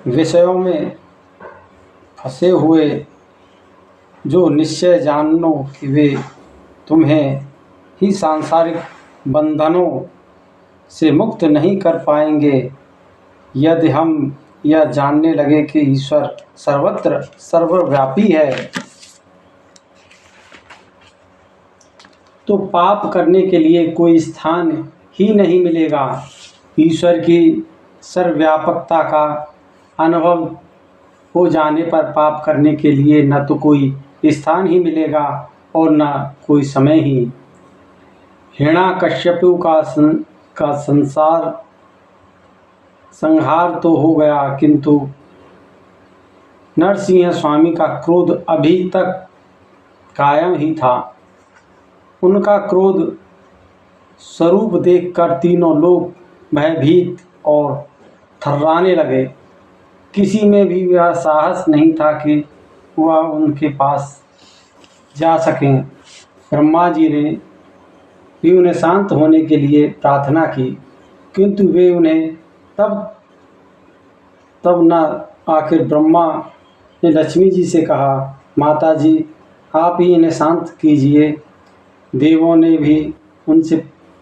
विषयों में फंसे हुए जो निश्चय जानो कि वे तुम्हें ही सांसारिक बंधनों से मुक्त नहीं कर पाएंगे, यदि हम यह जानने लगे कि ईश्वर सर्वत्र सर्वव्यापी है, तो पाप करने के लिए कोई स्थान ही नहीं मिलेगा। ईश्वर की सर्वव्यापकता का अनुभव हो जाने पर पाप करने के लिए न तो कोई स्थान ही मिलेगा और न कोई समय ही। हिरण्याकश्यपु का संहार तो हो गया, किंतु नरसिंह स्वामी का क्रोध अभी तक कायम ही था। उनका क्रोध स्वरूप देखकर तीनों लोग भयभीत और थर्राने लगे। किसी में भी वह साहस नहीं था कि वह उनके पास जा सकें। ब्रह्मा जी ने भी उन्हें शांत होने के लिए प्रार्थना की, किंतु वे उन्हें तब न। आखिर ब्रह्मा ने लक्ष्मी जी से कहा, माता जी आप ही इन्हें शांत कीजिए। देवों ने भी उनसे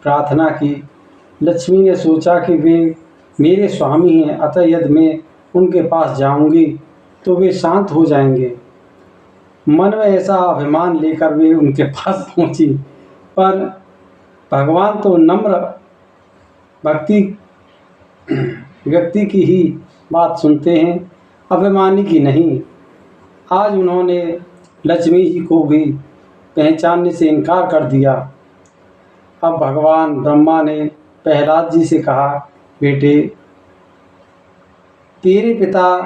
प्रार्थना की। लक्ष्मी ने सोचा कि वे मेरे स्वामी हैं, अतः यदि मैं उनके पास जाऊंगी तो वे शांत हो जाएंगे। मन में ऐसा अभिमान लेकर वे उनके पास पहुंची, पर भगवान तो नम्र व्यक्ति की ही बात सुनते हैं, अभिमानी की नहीं। आज उन्होंने लक्ष्मी जी को भी पहचानने से इनकार कर दिया। अब भगवान ब्रह्मा ने प्रहलाद जी से कहा, बेटे तेरे पिता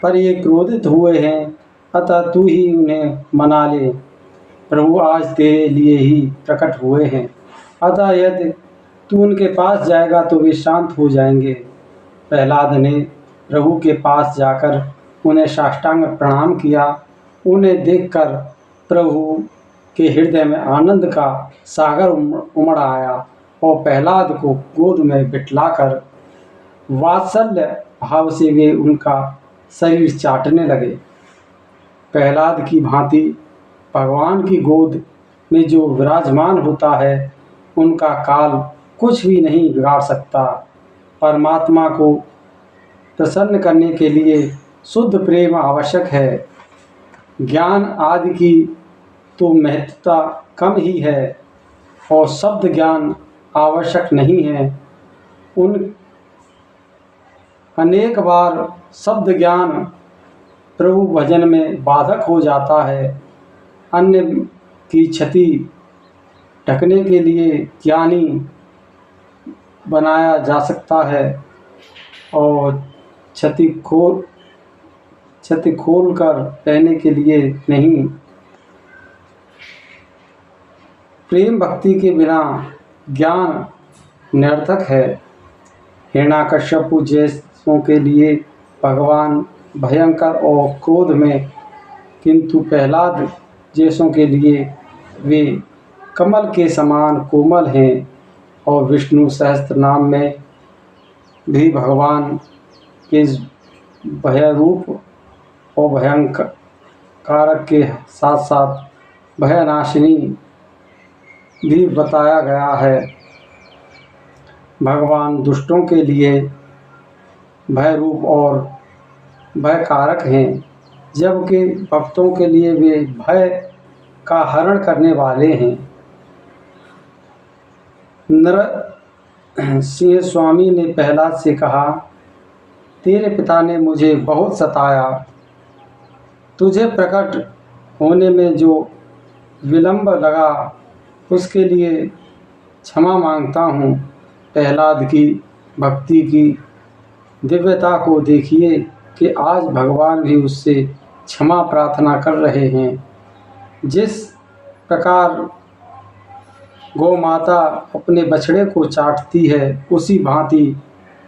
पर ये क्रोधित हुए हैं, अतः तू ही उन्हें मना ले। प्रभु आज तेरे लिए ही प्रकट हुए हैं, अतः यदि तू उनके पास जाएगा तो वे शांत हो जाएंगे। प्रहलाद ने प्रभु के पास जाकर उन्हें साष्टांग प्रणाम किया। उन्हें देखकर प्रभु के हृदय में आनंद का सागर उमड़ आया और प्रहलाद को गोद में बिठलाकर वात्सल्य भाव से वे उनका शरीर चाटने लगे। प्रहलाद की भांति भगवान की गोद में जो विराजमान होता है, उनका काल कुछ भी नहीं बिगाड़ सकता। परमात्मा को प्रसन्न करने के लिए शुद्ध प्रेम आवश्यक है। ज्ञान आदि की तो महत्वता कम ही है और शब्द ज्ञान आवश्यक नहीं है। उन अनेक बार शब्द ज्ञान प्रभु भजन में बाधक हो जाता है। अन्य की क्षति ढकने के लिए ज्ञानी बनाया जा सकता है और क्षति खोल कर रहने के लिए नहीं। प्रेम भक्ति के बिना ज्ञान निरर्थक है। हिरण्याकश्यपु जैसों के लिए भगवान भयंकर और क्रोध में, किंतु प्रहलाद जैसों के लिए वे कमल के समान कोमल हैं। और विष्णु सहस्त्र नाम में भी भगवान के भयरूप और भयंकारक के साथ साथ भयनाशिनी भी बताया गया है। भगवान दुष्टों के लिए भयरूप और भयकारक हैं, जबकि भक्तों के लिए वे भय का हरण करने वाले हैं। नरसिंह स्वामी ने प्रहलाद से कहा, तेरे पिता ने मुझे बहुत सताया। तुझे प्रकट होने में जो विलंब लगा उसके लिए क्षमा मांगता हूँ। प्रहलाद की भक्ति की दिव्यता को देखिए कि आज भगवान भी उससे क्षमा प्रार्थना कर रहे हैं। जिस प्रकार गौ माता अपने बछड़े को चाटती है, उसी भांति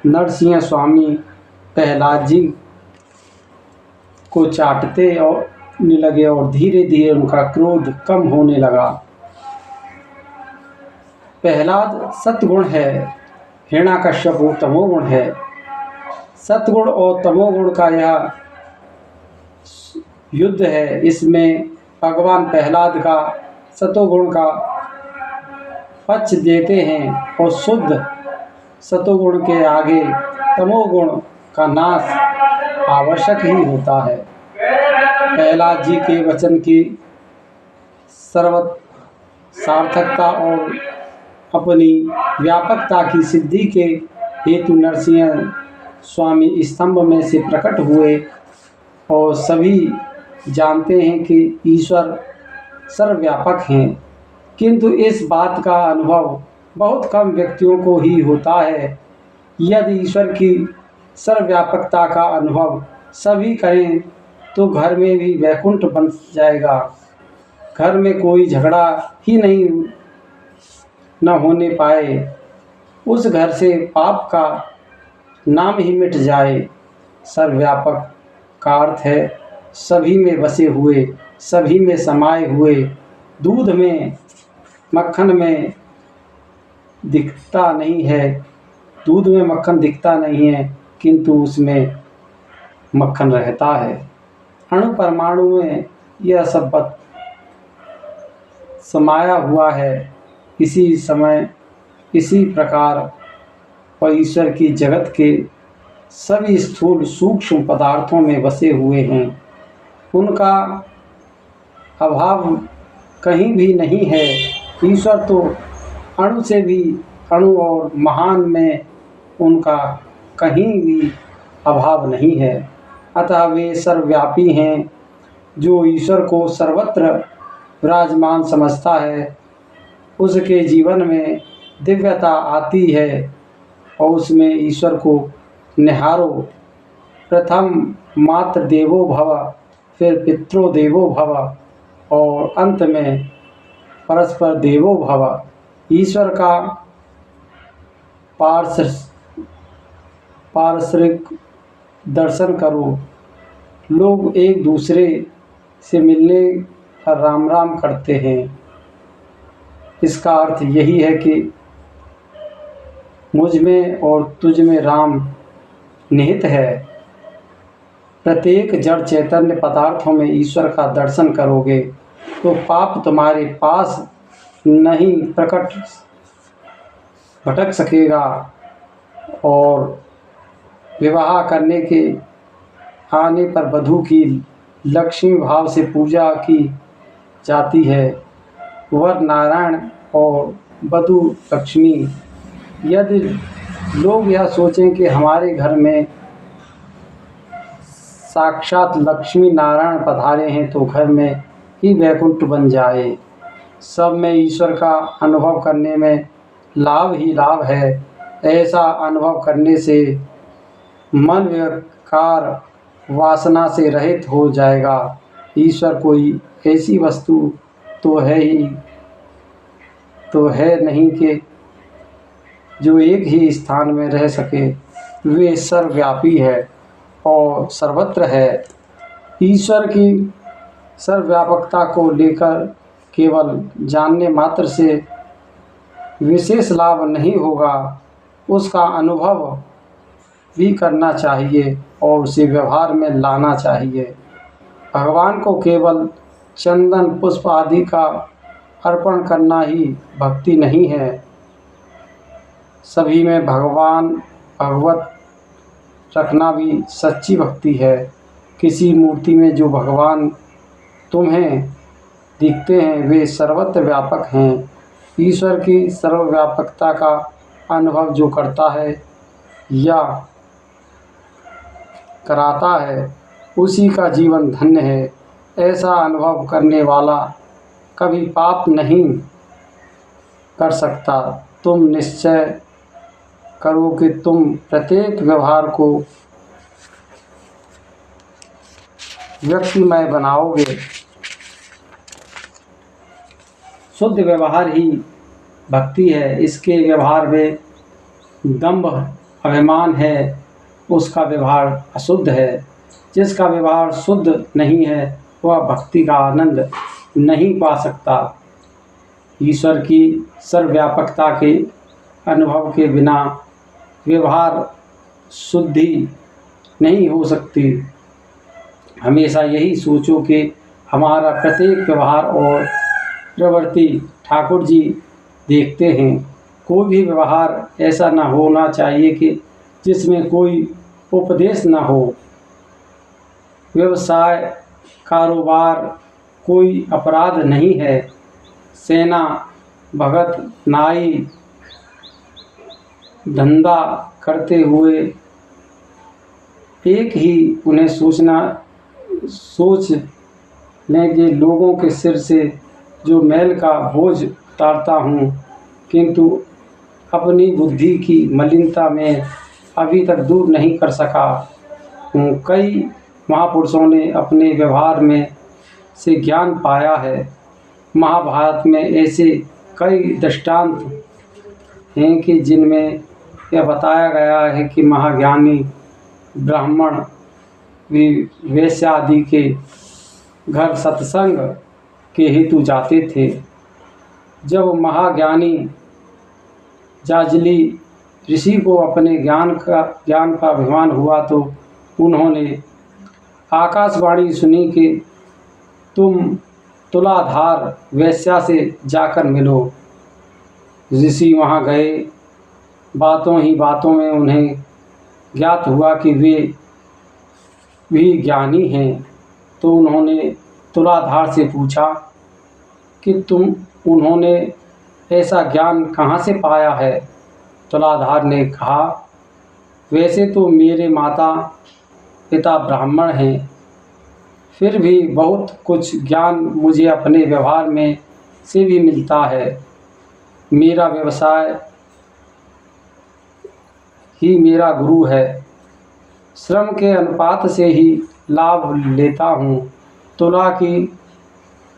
नरसिंह स्वामी प्रहलाद जी को चाटते और लगे और धीरे धीरे उनका क्रोध कम होने लगा। प्रहलाद सत्गुण है, हिरण्याकश्यप तमोगुण है। सतगुण और तमोगुण का यह युद्ध है। इसमें भगवान प्रहलाद का सतोगुण का पक्ष देते हैं और शुद्ध सतोगुण के आगे तमोगुण का नाश आवश्यक ही होता है। प्रहलाद जी के वचन की सर्व सार्थकता और अपनी व्यापकता की सिद्धि के हेतु नरसिंह स्वामी स्तंभ में से प्रकट हुए और सभी जानते हैं कि ईश्वर सर्वव्यापक हैं, किंतु इस बात का अनुभव बहुत कम व्यक्तियों को ही होता है। यदि ईश्वर की सर्वव्यापकता का अनुभव सभी करें तो घर में भी वैकुंठ बन जाएगा। घर में कोई झगड़ा ही नहीं न होने पाए, उस घर से पाप का नाम ही मिट जाए। सर्वव्यापक का अर्थ है सभी में बसे हुए, सभी में समाये हुए। दूध में मक्खन में दिखता नहीं है, दूध में मक्खन दिखता नहीं है, किंतु उसमें मक्खन रहता है। अणु परमाणु में यह सब समाया हुआ है। इसी प्रकार और ईश्वर की जगत के सभी स्थूल सूक्ष्म पदार्थों में बसे हुए हैं। उनका अभाव कहीं भी नहीं है। ईश्वर तो अणु से भी अणु और महान में उनका कहीं भी अभाव नहीं है। अतः वे सर्वव्यापी हैं। जो ईश्वर को सर्वत्र विराजमान समझता है उसके जीवन में दिव्यता आती है और उसमें ईश्वर को निहारो। प्रथम मात्र देवो भव, फिर पितरो देवो भव और अंत में परस्पर देवो भव। ईश्वर का पारस्परिक दर्शन करो। लोग एक दूसरे से मिलने पर राम राम करते हैं। इसका अर्थ यही है कि मुझ में और तुझ में राम निहित है। प्रत्येक जड़ चैतन्य पदार्थों में ईश्वर का दर्शन करोगे तो पाप तुम्हारे पास नहीं भटक सकेगा। और विवाह करने के आने पर वधू की लक्ष्मी भाव से पूजा की जाती है। वर नारायण और वधू लक्ष्मी। यदि लोग यह सोचें कि हमारे घर में साक्षात लक्ष्मी नारायण पधारे हैं तो घर में ही वैकुंठ बन जाए। सब में ईश्वर का अनुभव करने में लाभ ही लाभ है। ऐसा अनुभव करने से मन विकार वासना से रहित हो जाएगा। ईश्वर कोई ऐसी वस्तु तो है नहीं कि जो एक ही स्थान में रह सके। वे सर्वव्यापी है और सर्वत्र है। ईश्वर की सर्वव्यापकता को लेकर केवल जानने मात्र से विशेष लाभ नहीं होगा, उसका अनुभव भी करना चाहिए और उसे व्यवहार में लाना चाहिए। भगवान को केवल चंदन पुष्प आदि का अर्पण करना ही भक्ति नहीं है। सभी में भगवत रखना भी सच्ची भक्ति है। किसी मूर्ति में जो भगवान तुम्हें दिखते हैं वे सर्वत्र व्यापक हैं। ईश्वर की सर्वव्यापकता का अनुभव जो करता है या कराता है उसी का जीवन धन्य है। ऐसा अनुभव करने वाला कभी पाप नहीं कर सकता। तुम निश्चय करो कि तुम प्रत्येक व्यवहार को व्यक्तिमय बनाओगे। शुद्ध व्यवहार ही भक्ति है। इसके व्यवहार में दंभ अभिमान है, उसका व्यवहार अशुद्ध है। जिसका व्यवहार शुद्ध नहीं है वह भक्ति का आनंद नहीं पा सकता। ईश्वर की सर्वव्यापकता के अनुभव के बिना व्यवहार शुद्धि नहीं हो सकती। हमेशा यही सोचो कि हमारा प्रत्येक व्यवहार और प्रवृत्ति ठाकुर जी देखते हैं। कोई भी व्यवहार ऐसा न होना चाहिए कि जिसमें कोई उपदेश न हो। व्यवसाय, कारोबार कोई अपराध नहीं है। सेना, भगत, नाई धंधा करते हुए एक ही उन्हें सोच लें कि लोगों के सिर से जो मैल का बोझ उतारता हूँ, किंतु अपनी बुद्धि की मलिनता में अभी तक दूर नहीं कर सका हूँ। कई महापुरुषों ने अपने व्यवहार में से ज्ञान पाया है। महाभारत में ऐसे कई दृष्टांत हैं कि जिनमें यह बताया गया है कि महाज्ञानी ब्राह्मण वैश्य आदि के घर सत्संग के हेतु जाते थे। जब महाज्ञानी जाजली ऋषि को अपने ज्ञान का अभिमान हुआ तो उन्होंने आकाशवाणी सुनी कि तुम तुलाधार वैश्या से जाकर मिलो। ऋषि वहाँ गए। बातों ही बातों में उन्हें ज्ञात हुआ कि वे भी ज्ञानी हैं। तो उन्होंने तुलाधार से पूछा कि उन्होंने ऐसा ज्ञान कहाँ से पाया है। तुलाधार ने कहा, वैसे तो मेरे माता पिता ब्राह्मण हैं, फिर भी बहुत कुछ ज्ञान मुझे अपने व्यवहार में से भी मिलता है। मेरा व्यवसाय ही मेरा गुरु है। श्रम के अनुपात से ही लाभ लेता हूँ। तुला की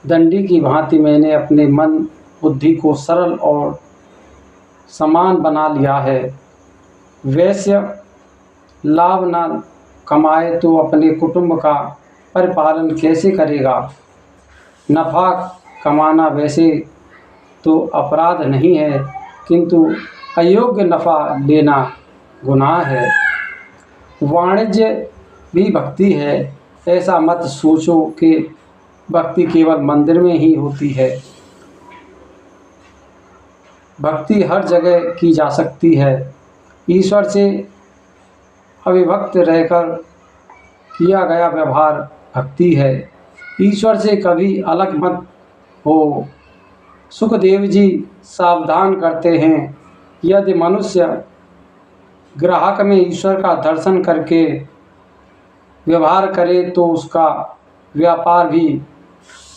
दंडी की भांति मैंने अपने मन बुद्धि को सरल और समान बना लिया है। वैश्य लाभ न कमाए तो अपने कुटुंब का परिपालन कैसे करेगा। नफ़ा कमाना वैसे तो अपराध नहीं है, किंतु अयोग्य नफ़ा लेना गुनाह है। वाणिज्य भी भक्ति है। ऐसा मत सोचो कि भक्ति केवल मंदिर में ही होती है। भक्ति हर जगह की जा सकती है। ईश्वर से अविभक्त रहकर किया गया व्यवहार भक्ति है। ईश्वर से कभी अलग मत हो। सुखदेव जी सावधान करते हैं, यदि मनुष्य ग्राहक में ईश्वर का दर्शन करके व्यवहार करे तो उसका व्यापार भी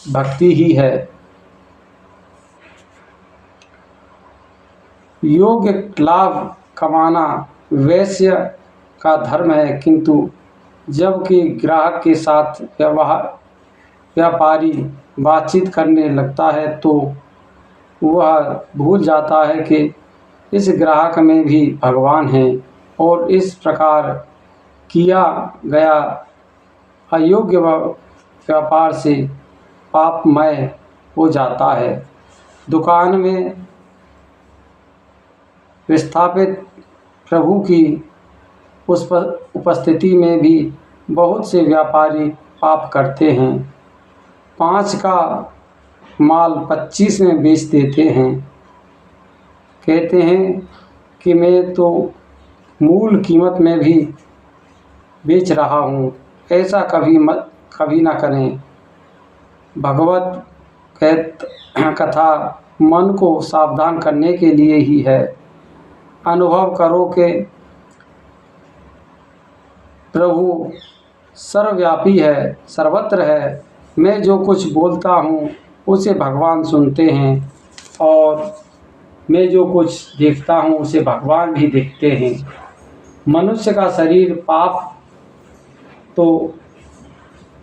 भक्ति ही है। योग्य लाभ कमाना वैश्य का धर्म है, किंतु जबकि ग्राहक के साथ व्यापारी बातचीत करने लगता है तो वह भूल जाता है कि इस ग्राहक में भी भगवान है, और इस प्रकार किया गया अयोग्य व्यापार से पापमय हो जाता है। दुकान में विस्थापित प्रभु की उस उपस्थिति में भी बहुत से व्यापारी पाप करते हैं। 5 का माल 25 में बेच देते हैं। कहते हैं कि मैं तो मूल कीमत में भी बेच रहा हूँ। ऐसा कभी ना करें। भगवत कथा मन को सावधान करने के लिए ही है। अनुभव करो कि प्रभु सर्वव्यापी है, सर्वत्र है। मैं जो कुछ बोलता हूँ उसे भगवान सुनते हैं, और मैं जो कुछ देखता हूँ उसे भगवान भी देखते हैं। मनुष्य का शरीर पाप तो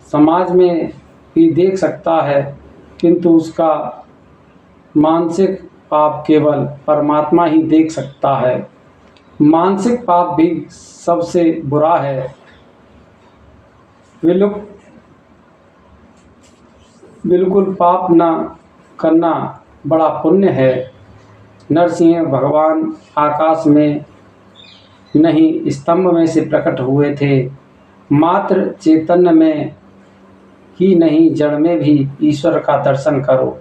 समाज में भी देख सकता है, किंतु उसका मानसिक पाप केवल परमात्मा ही देख सकता है। मानसिक पाप भी सबसे बुरा है। बिल्कुल पाप न करना बड़ा पुण्य है। नरसिंह भगवान आकाश में नहीं स्तंभ में से प्रकट हुए थे। मात्र चैतन्य में ही नहीं, जड़ में भी ईश्वर का दर्शन करो।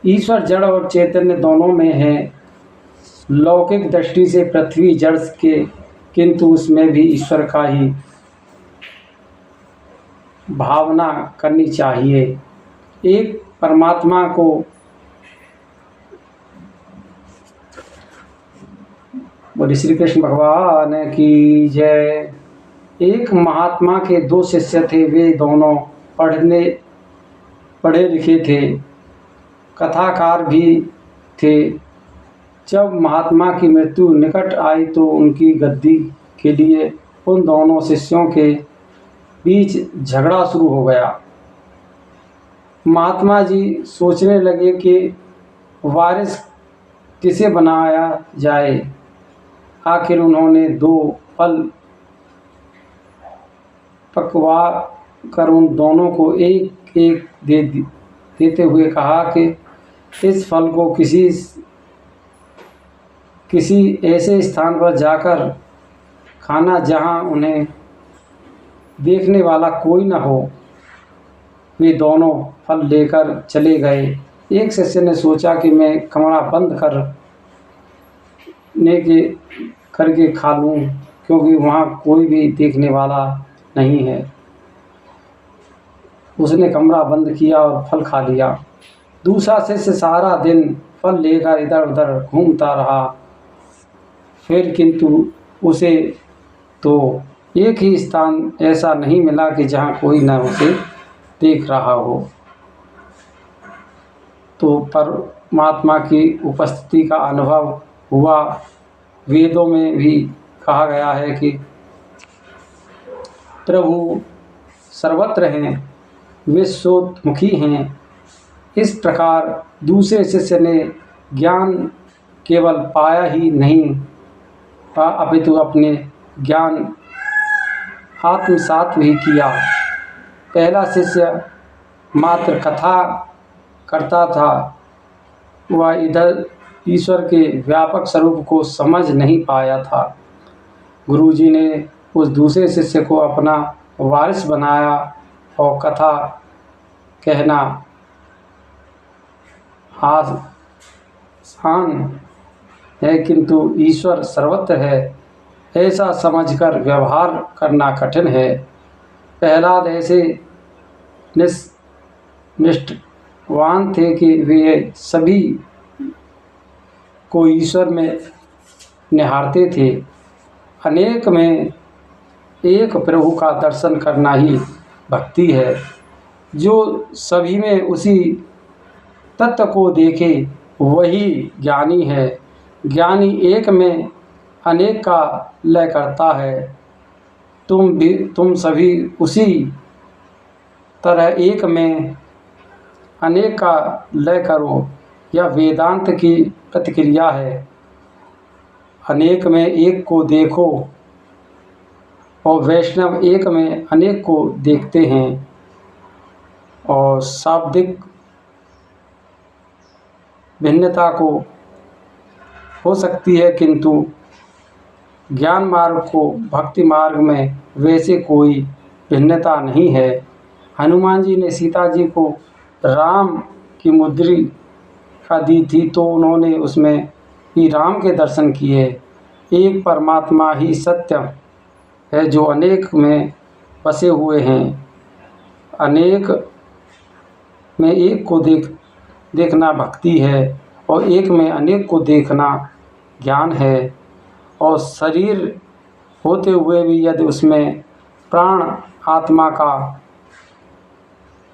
ईश्वर जड़ और चैतन्य दोनों में है। लौकिक दृष्टि से पृथ्वी जड़ के, किंतु उसमें भी ईश्वर का ही भावना करनी चाहिए। एक परमात्मा को बोले श्री कृष्ण भगवान की जय। एक महात्मा के दो शिष्य थे, वे दोनों पढ़े लिखे थे, कथाकार भी थे। जब महात्मा की मृत्यु निकट आई तो उनकी गद्दी के लिए उन दोनों शिष्यों के बीच झगड़ा शुरू हो गया। महात्मा जी सोचने लगे कि वारिस किसे बनाया जाए। आखिर उन्होंने 2 फल पकवा कर उन दोनों को एक एक देते हुए कहा कि इस फल को किसी ऐसे स्थान पर जाकर खाना जहां उन्हें देखने वाला कोई न हो। वे दोनों फल लेकर चले गए। एक शिष्य ने सोचा कि मैं कमरा बंद करके खा लूं, क्योंकि वहाँ कोई भी देखने वाला नहीं है। उसने कमरा बंद किया और फल खा लिया। दूसरा शिष्य सारा दिन फल लेकर इधर उधर घूमता रहा, फिर किंतु उसे तो एक ही स्थान ऐसा नहीं मिला कि जहाँ कोई न उसे देख रहा हो। तो परमात्मा की उपस्थिति का अनुभव हुआ। वेदों में भी कहा गया है कि प्रभु सर्वत्र हैं, विश्वोन्मुखी हैं। इस प्रकार दूसरे शिष्य ने ज्ञान केवल पाया ही नहीं, अपितु अपने ज्ञान आत्मसात भी किया। पहला शिष्य मात्र कथा करता था, वह इधर ईश्वर के व्यापक स्वरूप को समझ नहीं पाया था। गुरुजी ने उस दूसरे शिष्य को अपना वारिस बनाया और कथा कहना आसान है, किंतु ईश्वर सर्वत्र है ऐसा समझकर व्यवहार करना कठिन है। प्रहलाद ऐसे निष्ठावान थे कि वे सभी को ईश्वर में निहारते थे। अनेक में एक प्रभु का दर्शन करना ही भक्ति है। जो सभी में उसी तत्व को देखे वही ज्ञानी है। ज्ञानी एक में अनेक का लय करता है। तुम सभी उसी तरह एक में अनेक का लय करो। यह वेदांत की प्रतिक्रिया है। अनेक में एक को देखो, और वैष्णव एक में अनेक को देखते हैं। और शाब्दिक भिन्नता को हो सकती है, किंतु ज्ञान मार्ग को भक्ति मार्ग में वैसे कोई भिन्नता नहीं है। हनुमान जी ने सीता जी को राम की मुद्रिका दी थी, तो उन्होंने उसमें ही राम के दर्शन किए। एक परमात्मा ही सत्य है जो अनेक में बसे हुए हैं। अनेक में एक को देखना भक्ति है, और एक में अनेक को देखना ज्ञान है। और शरीर होते हुए भी यदि उसमें प्राण आत्मा का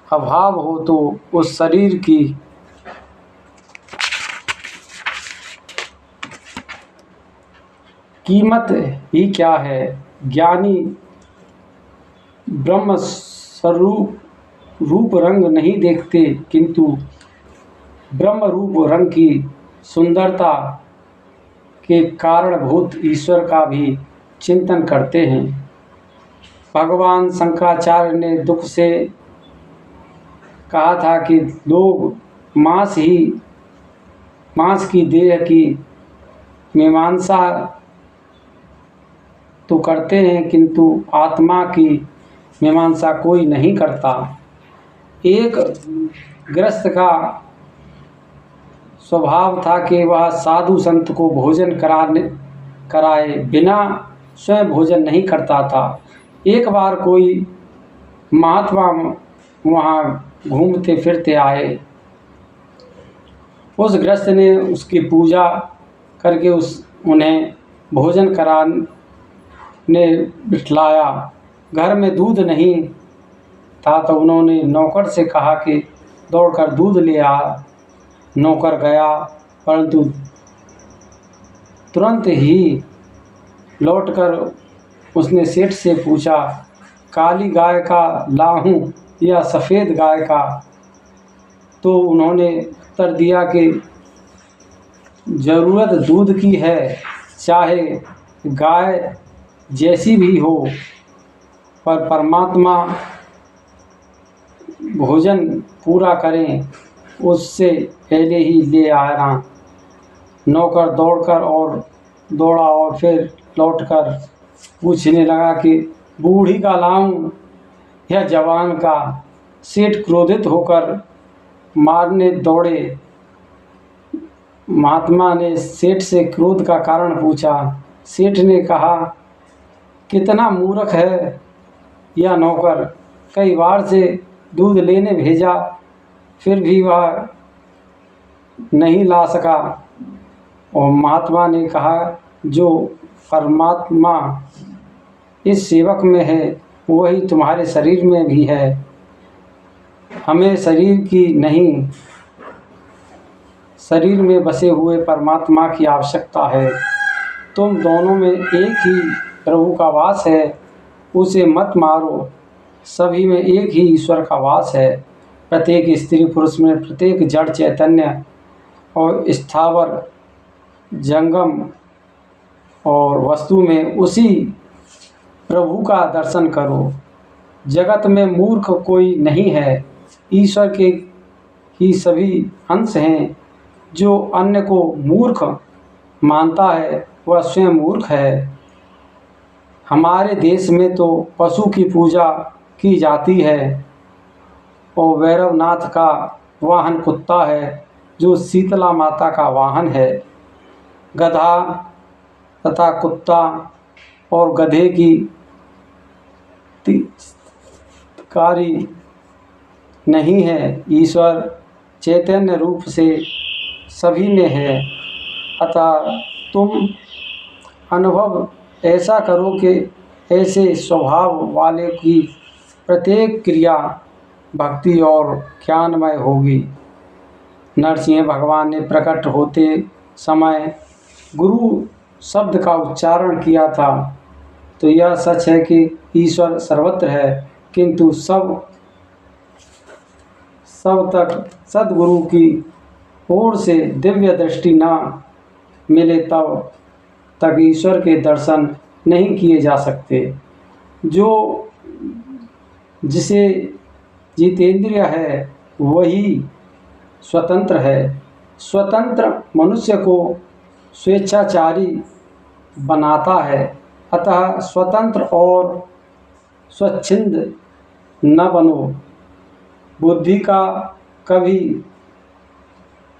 अभाव हो तो उस शरीर की कीमत ही क्या है। ज्ञानी ब्रह्म स्वरूप रूप रंग नहीं देखते, किंतु ब्रह्म रूप रंग की सुंदरता के कारणभूत ईश्वर का भी चिंतन करते हैं। भगवान शंकराचार्य ने दुख से कहा था कि लोग मांस की देह की मीमांसा तो करते हैं, किंतु आत्मा की मीमांसा कोई नहीं करता। एक गृहस्थ का स्वभाव था कि वह साधु संत को भोजन कराए बिना स्वयं भोजन नहीं करता था। एक बार कोई महात्मा वहाँ घूमते फिरते आए। उस गृहस्थ ने उसकी पूजा करके उन्हें भोजन कराने बिठलाया। घर में दूध नहीं था तो उन्होंने नौकर से कहा कि दौड़कर दूध ले आ। नौकर गया, परंतु तुरंत ही लौटकर उसने सेठ से पूछा, काली गाय का लाऊं या सफ़ेद गाय का? तो उन्होंने उत्तर दिया कि ज़रूरत दूध की है, चाहे गाय जैसी भी हो, पर परमात्मा भोजन पूरा करें उससे पहले ही ले आना। नौकर दौड़ा और फिर लौटकर पूछने लगा कि बूढ़ी का लाऊं या जवान का? सेठ क्रोधित होकर मारने दौड़े। महात्मा ने सेठ से क्रोध का कारण पूछा। सेठ ने कहा, कितना मूर्ख है यह नौकर, कई बार से दूध लेने भेजा फिर भी वह नहीं ला सका। और महात्मा ने कहा, जो परमात्मा इस सेवक में है वही तुम्हारे शरीर में भी है। हमें शरीर की नहीं, शरीर में बसे हुए परमात्मा की आवश्यकता है। तुम दोनों में एक ही प्रभु का वास है, उसे मत मारो। सभी में एक ही ईश्वर का वास है। प्रत्येक स्त्री पुरुष में, प्रत्येक जड़ चैतन्य और स्थावर जंगम और वस्तु में उसी प्रभु का दर्शन करो। जगत में मूर्ख कोई नहीं है, ईश्वर के ही सभी अंश हैं। जो अन्य को मूर्ख मानता है वह स्वयं मूर्ख है। हमारे देश में तो पशु की पूजा की जाती है और भैरवनाथ का वाहन कुत्ता है, जो शीतला माता का वाहन है। गधा तथा कुत्ता और गधे की कारी नहीं है, ईश्वर चैतन्य रूप से सभी में है। अतः तुम अनुभव ऐसा करो कि ऐसे स्वभाव वाले की प्रत्येक क्रिया भक्ति और ज्ञानमय होगी। नरसिंह भगवान ने प्रकट होते समय गुरु शब्द का उच्चारण किया था। तो यह सच है कि ईश्वर सर्वत्र है, किंतु सब तक सद्गुरु की ओर से दिव्य दृष्टि न मिले तब तक ईश्वर के दर्शन नहीं किए जा सकते। जो जिसे जितेंद्रिय है वही स्वतंत्र है। स्वतंत्र मनुष्य को स्वेच्छाचारी बनाता है। अतः स्वतंत्र और स्वच्छंद न बनो। बुद्धि का कभी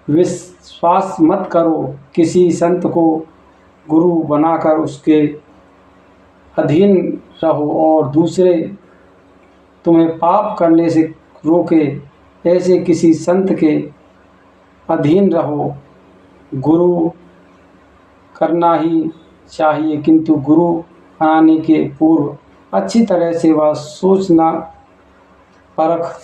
विश्वास मत करो। किसी संत को गुरु बनाकर उसके अधीन रहो और दूसरे तुम्हें पाप करने से रोके, ऐसे किसी संत के अधीन रहो। गुरु करना ही चाहिए, किंतु गुरु बनाने के पूर्व अच्छी तरह से वह सोचना परख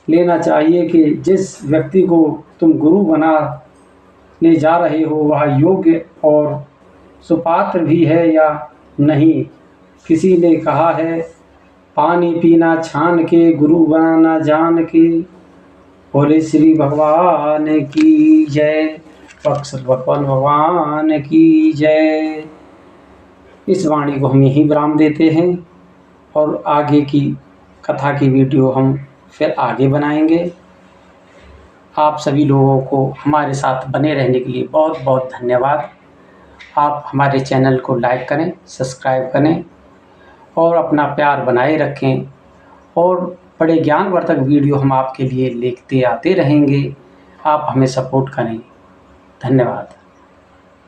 लेना चाहिए कि जिस व्यक्ति को तुम गुरु बनाने जा रहे हो वह योग्य और सुपात्र भी है या नहीं। किसी ने कहा है, पानी पीना छान के, गुरु बनाना जान के। बोले श्री भगवान की जय, अक्षर भगवान की जय। इस वाणी को हम यहीं विराम देते हैं और आगे की कथा की वीडियो हम फिर आगे बनाएंगे। आप सभी लोगों को हमारे साथ बने रहने के लिए बहुत बहुत धन्यवाद। आप हमारे चैनल को लाइक करें, सब्सक्राइब करें और अपना प्यार बनाए रखें और बड़े ज्ञानवर्धक वीडियो हम आपके लिए लेके आते रहेंगे। आप हमें सपोर्ट करें। धन्यवाद।